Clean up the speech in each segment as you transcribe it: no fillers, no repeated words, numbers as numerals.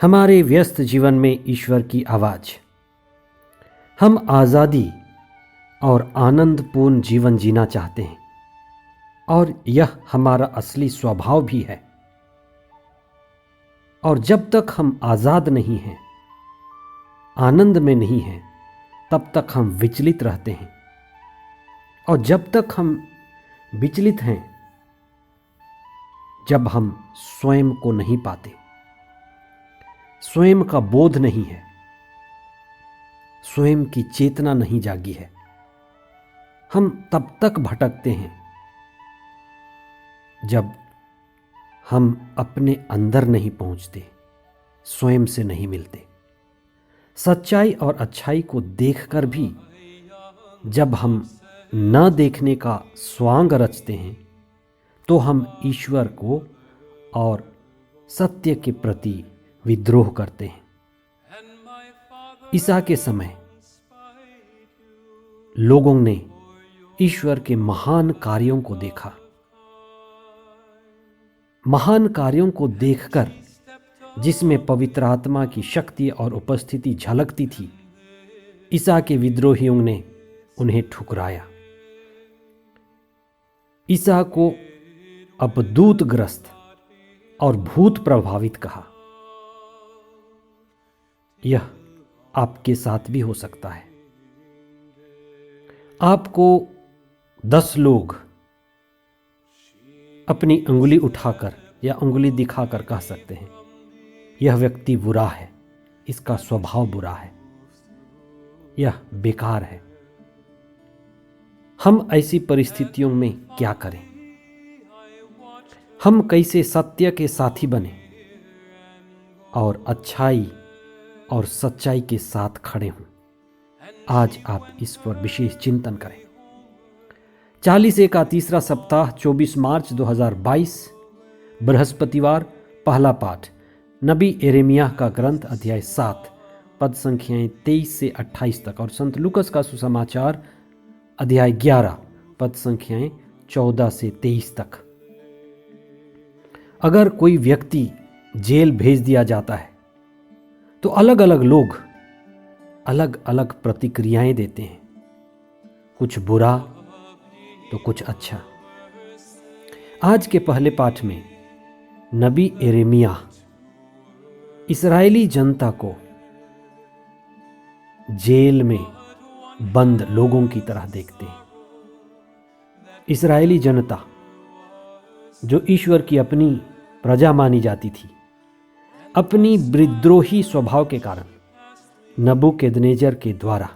हमारे व्यस्त जीवन में ईश्वर की आवाज़। हम आज़ादी और आनंदपूर्ण जीवन जीना चाहते हैं और यह हमारा असली स्वभाव भी है। और जब तक हम आज़ाद नहीं हैं, आनंद में नहीं हैं, तब तक हम विचलित रहते हैं। और जब तक हम विचलित हैं, जब हम स्वयं को नहीं पाते, स्वयं का बोध नहीं है, स्वयं की चेतना नहीं जागी है, हम तब तक भटकते हैं जब हम अपने अंदर नहीं पहुंचते, स्वयं से नहीं मिलते। सच्चाई और अच्छाई को देखकर भी जब हम न देखने का स्वांग रचते हैं, तो हम ईश्वर को और सत्य के प्रति विद्रोह करते हैं। ईसा के समय लोगों ने ईश्वर के महान कार्यों को देखा। महान कार्यों को देखकर जिसमें पवित्र आत्मा की शक्ति और उपस्थिति झलकती थी, ईसा के विद्रोहियों ने उन्हें ठुकराया। ईसा को अपदूतग्रस्त और भूत प्रभावित कहा। यह आपके साथ भी हो सकता है। आपको 10 लोग अपनी अंगुली उठाकर या अंगुली दिखाकर कह सकते हैं, यह व्यक्ति बुरा है, इसका स्वभाव बुरा है, यह बेकार है। हम ऐसी परिस्थितियों में क्या करें? हम कैसे सत्य के साथी बने और अच्छाई और सच्चाई के साथ खड़े हों? आज आप इस पर विशेष चिंतन करें। 40 का तीसरा सप्ताह 24 मार्च 2022 बृहस्पतिवार। पहला पाठ नबी यिर्मयाह का ग्रंथ अध्याय 7 पद संख्याएं 23 से 28 तक और संत लूकस का सुसमाचार अध्याय 11 पद संख्याएं 14 से 23 तक। अगर कोई व्यक्ति जेल भेज दिया जाता है तो अलग अलग लोग अलग अलग प्रतिक्रियाएं देते हैं, कुछ बुरा तो कुछ अच्छा। आज के पहले पाठ में नबी यिर्मयाह इस्राएली जनता को जेल में बंद लोगों की तरह देखते हैं। इस्राएली जनता जो ईश्वर की अपनी प्रजा मानी जाती थी, अपनी विद्रोही स्वभाव के कारण नबूकदनेस्सर के द्वारा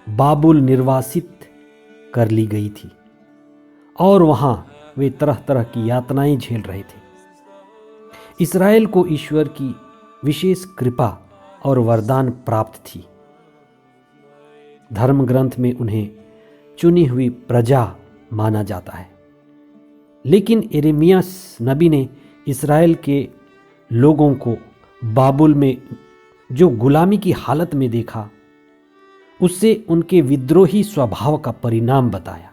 बाबुल निर्वासित कर ली गई थी और वहां वे तरह तरह की यातनाएं झेल रहे थे। इस्राएल को ईश्वर की विशेष कृपा और वरदान प्राप्त थी। धर्म ग्रंथ में उन्हें चुनी हुई प्रजा माना जाता है। लेकिन यिर्मयाह नबी ने इस्राएल के लोगों को बाबुल में जो गुलामी की हालत में देखा, उससे उनके विद्रोही स्वभाव का परिणाम बताया।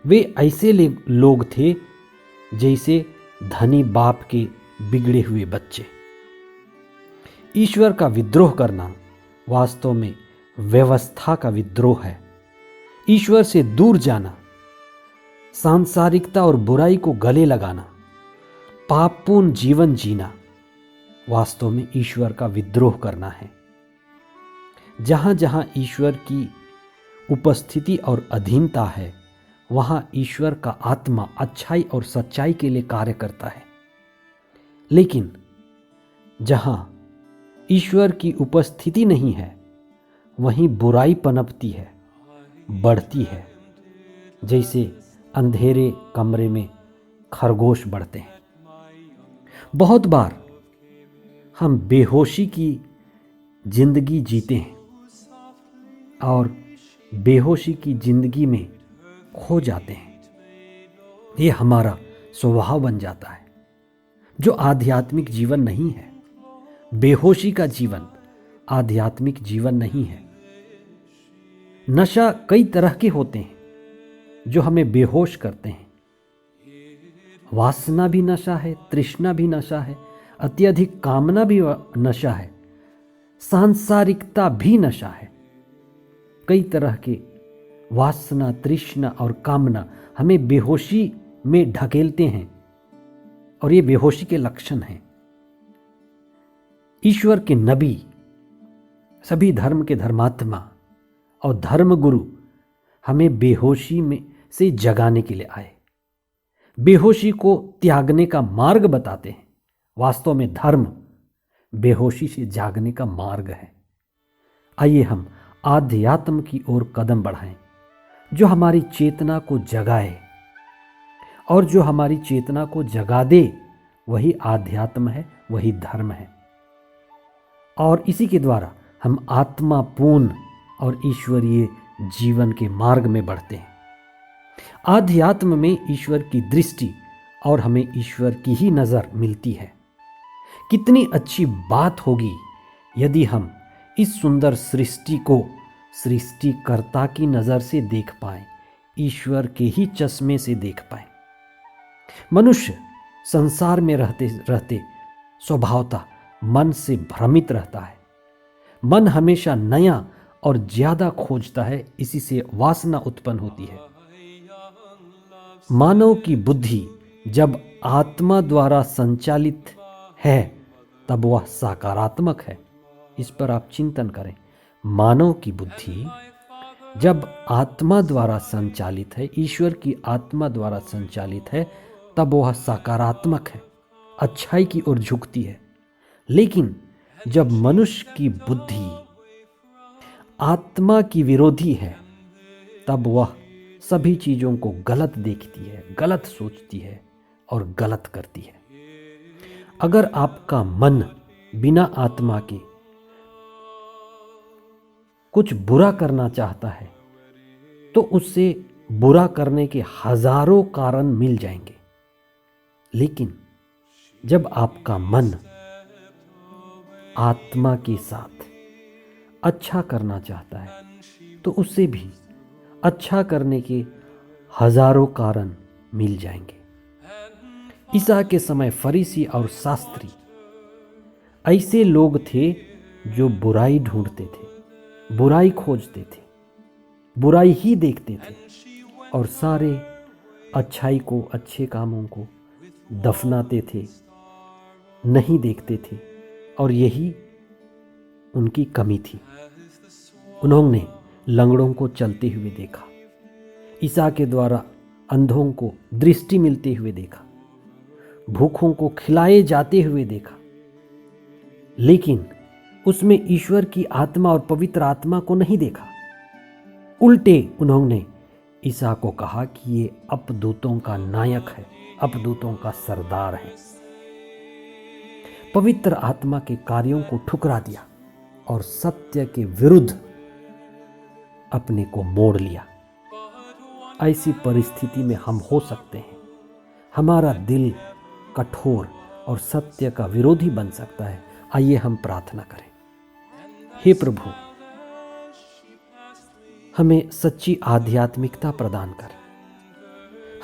वे ऐसे लोग थे जैसे धनी बाप के बिगड़े हुए बच्चे। ईश्वर का विद्रोह करना वास्तव में व्यवस्था का विद्रोह है। ईश्वर से दूर जाना, सांसारिकता और बुराई को गले लगाना, पापपूर्ण जीवन जीना वास्तव में ईश्वर का विद्रोह करना है। जहां जहां ईश्वर की उपस्थिति और अधीनता है, वहां ईश्वर का आत्मा अच्छाई और सच्चाई के लिए कार्य करता है। लेकिन जहां ईश्वर की उपस्थिति नहीं है, वहीं बुराई पनपती है, बढ़ती है, जैसे अंधेरे कमरे में खरगोश बढ़ते हैं। बहुत बार हम बेहोशी की जिंदगी जीते हैं और बेहोशी की जिंदगी में खो जाते हैं। ये हमारा स्वभाव बन जाता है, जो आध्यात्मिक जीवन नहीं है। बेहोशी का जीवन आध्यात्मिक जीवन नहीं है। नशा कई तरह के होते हैं जो हमें बेहोश करते हैं। वासना भी नशा है, तृष्णा भी नशा है, अत्यधिक कामना भी नशा है, सांसारिकता भी नशा है। कई तरह के वासना, तृष्णा और कामना हमें बेहोशी में ढकेलते हैं और ये बेहोशी के लक्षण हैं। ईश्वर के नबी, सभी धर्म के धर्मात्मा और धर्मगुरु हमें बेहोशी में से जगाने के लिए आए, बेहोशी को त्यागने का मार्ग बताते हैं। वास्तव में धर्म बेहोशी से जागने का मार्ग है। आइए हम आध्यात्म की ओर कदम बढ़ाएं, जो हमारी चेतना को जगाए, और जो हमारी चेतना को जगा दे वही आध्यात्म है, वही धर्म है। और इसी के द्वारा हम आत्मा पूर्ण और ईश्वरीय जीवन के मार्ग में बढ़ते हैं। आध्यात्म में ईश्वर की दृष्टि और हमें ईश्वर की ही नज़र मिलती है। कितनी अच्छी बात होगी यदि हम इस सुंदर सृष्टि को सृष्टिकर्ता की नज़र से देख पाएं, ईश्वर के ही चश्मे से देख पाएं। मनुष्य संसार में रहते रहते स्वभावतः मन से भ्रमित रहता है। मन हमेशा नया और ज़्यादा खोजता है, इसी से वासना उत्पन्न होती है। मानव की बुद्धि जब आत्मा द्वारा संचालित है तब वह सकारात्मक है। इस पर आप चिंतन करें। मानव की बुद्धि जब आत्मा द्वारा संचालित है, ईश्वर की आत्मा द्वारा संचालित है, तब वह सकारात्मक है, अच्छाई की ओर झुकती है। लेकिन जब मनुष्य की बुद्धि आत्मा की विरोधी है, तब वह सभी चीज़ों को गलत देखती है, गलत सोचती है और गलत करती है। अगर आपका मन बिना आत्मा के कुछ बुरा करना चाहता है तो उससे बुरा करने के हजारों कारण मिल जाएंगे। लेकिन जब आपका मन आत्मा के साथ अच्छा करना चाहता है तो उससे भी अच्छा करने के हजारों कारण मिल जाएंगे। ईसा के समय फरीसी और शास्त्री ऐसे लोग थे जो बुराई ढूंढते थे, बुराई खोजते थे, बुराई ही देखते थे और सारे अच्छाई को, अच्छे कामों को दफनाते थे, नहीं देखते थे। और यही उनकी कमी थी। उन्होंने लंगड़ों को चलते हुए देखा, ईसा के द्वारा अंधों को दृष्टि मिलते हुए देखा, भूखों को खिलाए जाते हुए देखा, लेकिन उसमें ईश्वर की आत्मा और पवित्र आत्मा को नहीं देखा। उल्टे उन्होंने ईसा को कहा कि ये अपदूतों का नायक है, अपदूतों का सरदार है। पवित्र आत्मा के कार्यों को ठुकरा दिया और सत्य के विरुद्ध अपने को मोड़ लिया। ऐसी परिस्थिति में हम हो सकते हैं। हमारा दिल कठोर और सत्य का विरोधी बन सकता है। आइए हम प्रार्थना करें। हे प्रभु, हमें सच्ची आध्यात्मिकता प्रदान कर।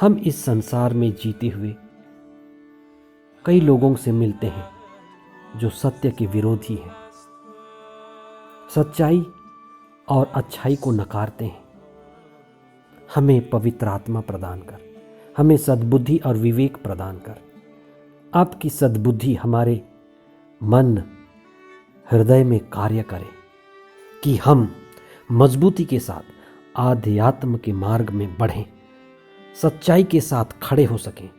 हम इस संसार में जीते हुए कई लोगों से मिलते हैं जो सत्य के विरोधी हैं, सच्चाई और अच्छाई को नकारते हैं। हमें पवित्र आत्मा प्रदान कर, हमें सद्बुद्धि और विवेक प्रदान कर। आपकी सद्बुद्धि हमारे मन, हृदय में कार्य करे कि हम मजबूती के साथ आध्यात्म के मार्ग में बढ़ें, सच्चाई के साथ खड़े हो सकें,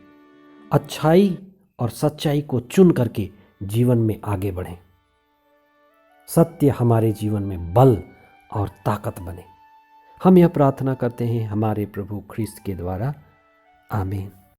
अच्छाई और सच्चाई को चुन करके जीवन में आगे बढ़ें। सत्य हमारे जीवन में बल और ताकत बने। हम यह प्रार्थना करते हैं हमारे प्रभु ख्रिस्त के द्वारा। आमीन।